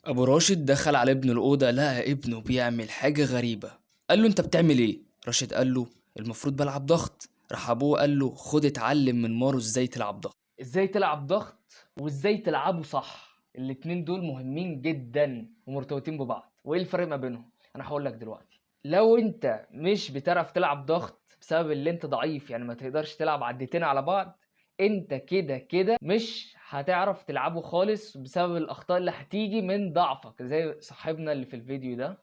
ابو راشد دخل على ابنه الاوضه، لقى ابنه بيعمل حاجه غريبه. قال له انت بتعمل ايه؟ راشد قال له المفروض بلعب ضغط. راح ابوه قال له خد اتعلم من مارو ازاي تلعب ضغط. ازاي تلعب ضغط وازاي تلعبه صح، الاتنين دول مهمين جدا ومرتبطين ببعض. وايه الفرق ما بينهم؟ انا هقول لك دلوقتي. لو انت مش بتعرف تلعب ضغط بسبب اللي انت ضعيف، يعني ما تقدرش تلعب عدتين على بعض، انت كده كده مش هتعرف تلعبه خالص بسبب الاخطاء اللي هتيجي من ضعفك زي صاحبنا اللي في الفيديو ده.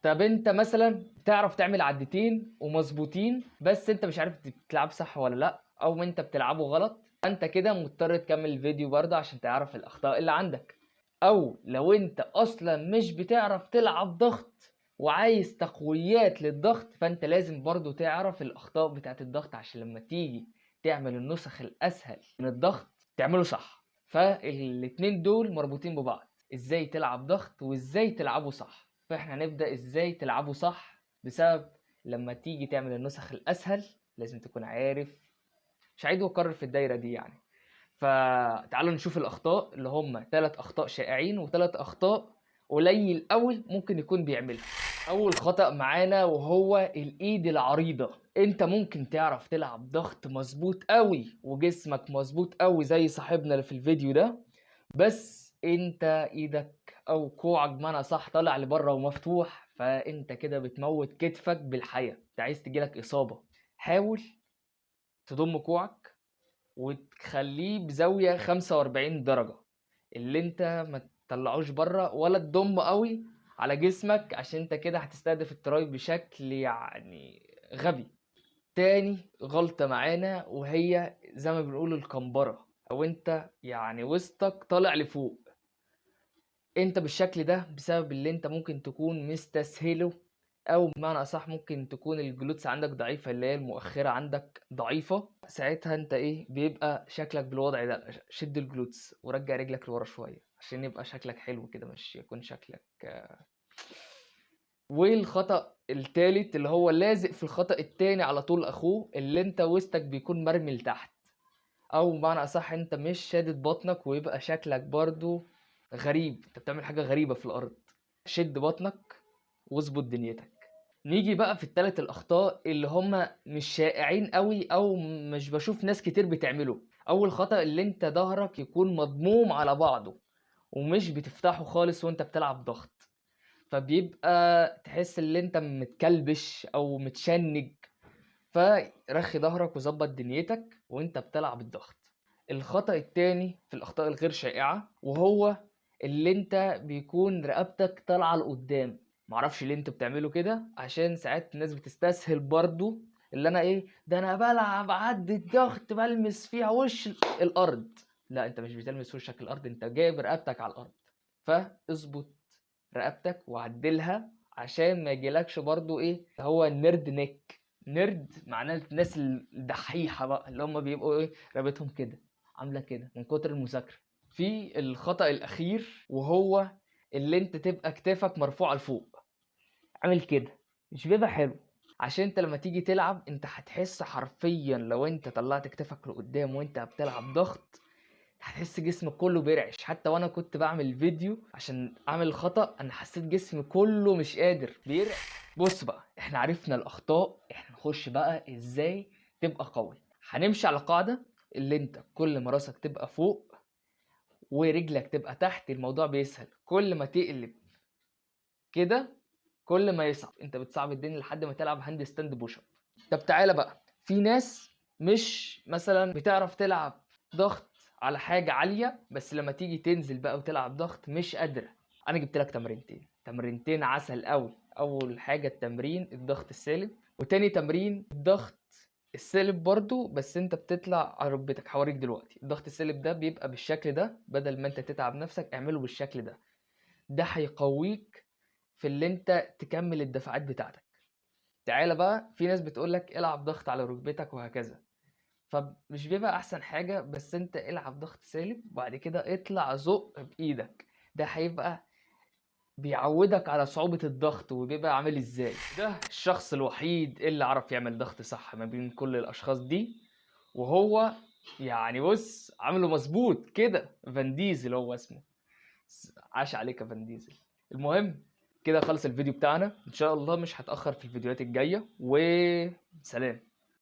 طب انت مثلا بتعرف تعمل عدتين ومظبوطين بس انت مش عارف تلعب صح ولا لا، او انت بتلعبه غلط، انت كده مضطر تكمل الفيديو برضه عشان تعرف الاخطاء اللي عندك. او لو انت اصلا مش بتعرف تلعب ضغط وعايز تقويات للضغط، فانت لازم برضه تعرف الاخطاء بتاعت الضغط عشان لما تيجي تعمل النسخ الاسهل من الضغط تعمله صح. فالاتنين دول مربوطين ببعض، ازاي تلعب ضغط وازاي تلعبه صح. فاحنا هنبدأ ازاي تلعبه صح، بسبب لما تيجي تعمل النسخ الاسهل لازم تكون عارف. مش عايز اكرر في الدايرة دي يعني. فتعالوا نشوف الاخطاء اللي هم 3 اخطاء شائعين و3 اخطاء قليل قوي ممكن يكون بيعملها. اول خطأ معانا وهو الايد العريضة. انت ممكن تعرف تلعب ضغط مظبوط قوي وجسمك مظبوط قوي زي صاحبنا اللي في الفيديو ده، بس انت ايدك او كوعك بمعنى صح طالع لبره ومفتوح، فانت كده بتموت كتفك بالحياة، انت عايز تجيلك اصابة. حاول تضم كوعك وتخليه بزاوية 45 درجة، اللي انت ما تطلعوش بره ولا تضم قوي على جسمك، عشان انت كده هتستهدف التراي بشكل يعني غبي. تاني غلطة معانا وهي زي ما بنقول الكمبرة، او انت يعني وسطك طالع لفوق. انت بالشكل ده بسبب اللي انت ممكن تكون مستسهله، او بمعنى اصح ممكن تكون الجلوتس عندك ضعيفة، اللي هي المؤخرة عندك ضعيفة. ساعتها انت ايه بيبقى شكلك بالوضع ده. شد الجلوتس ورجع رجلك لورا شوية عشان يبقى شكلك حلو كده، مش يكون شكلك. والخطأ التالت اللي هو لازق في الخطأ التاني على طول اخوه، اللي انت وسطك بيكون مرمي لتحت، او بمعنى اصح انت مش شادد بطنك ويبقى شكلك برضو غريب، انت بتعمل حاجة غريبة في الارض. شد بطنك واظبط دنيتك. نيجي بقى في التالت الاخطاء اللي هم مش شائعين قوي او مش بشوف ناس كتير بتعمله. اول خطأ اللي انت ظهرك يكون مضموم على بعضه ومش بتفتحه خالص وانت بتلعب ضغط، فبيبقى تحس ان انت متكلبش او متشنج. فرخي ظهرك وظبط دنيتك وانت بتلعب الضغط. الخطأ التاني في الأخطاء الغير شائعة وهو اللي انت بيكون رقبتك طالعة لقدام. معرفش ليه انتوا بتعملوا كده، عشان ساعات الناس بتستسهل برضو اللي انا ايه ده، انا بلعب عد الضغط بلمس فيها وش الارض. لا، انت مش بتلمس وشك الارض، انت جايب رقبتك على الارض. فاظبط رقبتك وعدلها عشان ما يجيلكش برضو ايه هو النرد نيك. نرد معناه الناس الدحيحة بقى، اللي هم بيبقوا ايه رقبتهم كده عاملة كده من كتر المذاكرة. في الخطأ الأخير وهو اللي انت تبقى كتافك مرفوعة لفوق عامل كده، مش بيبقى حلو. عشان انت لما تيجي تلعب انت هتحس حرفيا لو انت طلعت كتافك لقدام وانت بتلعب ضغط هتحس جسمك كله بيرعش. حتى وانا كنت بعمل فيديو عشان اعمل الخطأ انا حسيت جسمي كله مش قادر بيرعش. بص بقى، احنا عرفنا الاخطاء، احنا نخش بقى ازاي تبقى قوي. هنمشي على قاعدة اللي انت كل ما راسك تبقى فوق ورجلك تبقى تحت الموضوع بيسهل. كل ما تقلب كده كل ما يصعب، انت بتصعب الدنيا لحد ما تلعب هاند ستاند بوش اب. طب تعالى بقى، في ناس مش مثلا بتعرف تلعب ضغط على حاجة عالية، بس لما تيجي تنزل بقى وتلعب ضغط مش قادرة. انا جبت لك تمرينتين عسل قوي. اول حاجة التمرين الضغط السالب، وتاني تمرين الضغط السالب برضو بس انت بتطلع على ركبتك. هوريك دلوقتي الضغط السالب ده بيبقى بالشكل ده، بدل ما انت تتعب نفسك اعمله بالشكل ده. ده هيقويك في اللي انت تكمل الدفعات بتاعتك. تعالى بقى، في ناس بتقولك العب ضغط على ركبتك وهكذا، فمش بيبقى احسن حاجة، بس انت العب ضغط سالب وبعد كده اطلع زق بايدك. ده هيبقى بيعودك على صعوبة الضغط وبيبقى عامل ازاي. ده الشخص الوحيد اللي عرف يعمل ضغط صح ما بين كل الاشخاص دي، وهو يعني بص عامله مظبوط كده، فان ديزل هو اسمه. عاش عليك يا فان ديزل. المهم كده خلص الفيديو بتاعنا، ان شاء الله مش هتأخر في الفيديوهات الجاية، وسلام.